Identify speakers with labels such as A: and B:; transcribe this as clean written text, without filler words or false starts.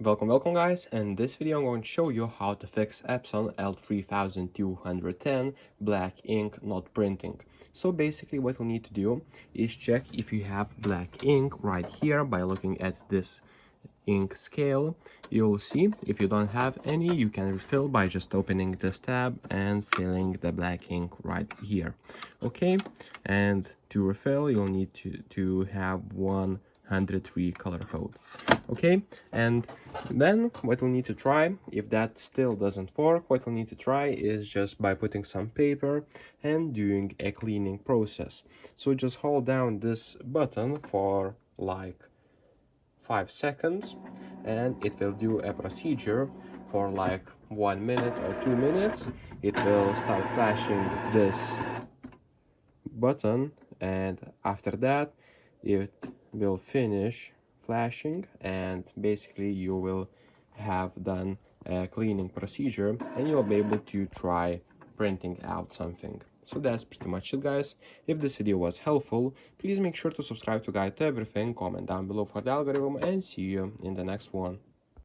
A: Welcome guys, and this video I'm going to show you how to fix Epson L3210 black ink not printing. So basically what you need to do is check if you have black ink right here by looking at this ink scale. You'll see if you don't have any, you can refill by just opening this tab and filling the black ink right here. Okay, and to refill you'll need to have 103 color code. Okay, and then what we'll need to try, if that still doesn't work, what we'll need to try is just by putting some paper and doing a cleaning process. So just hold down this button for like 5 seconds and it will do a procedure for like 1 minute or 2 minutes. It will start flashing this button, and after that it will finish flashing, and basically you will have done a cleaning procedure and you'll be able to try printing out something. So that's pretty much it, guys. If this video was helpful, please make sure to subscribe to Guide to Everything, comment down below for the algorithm, and see you in the next one.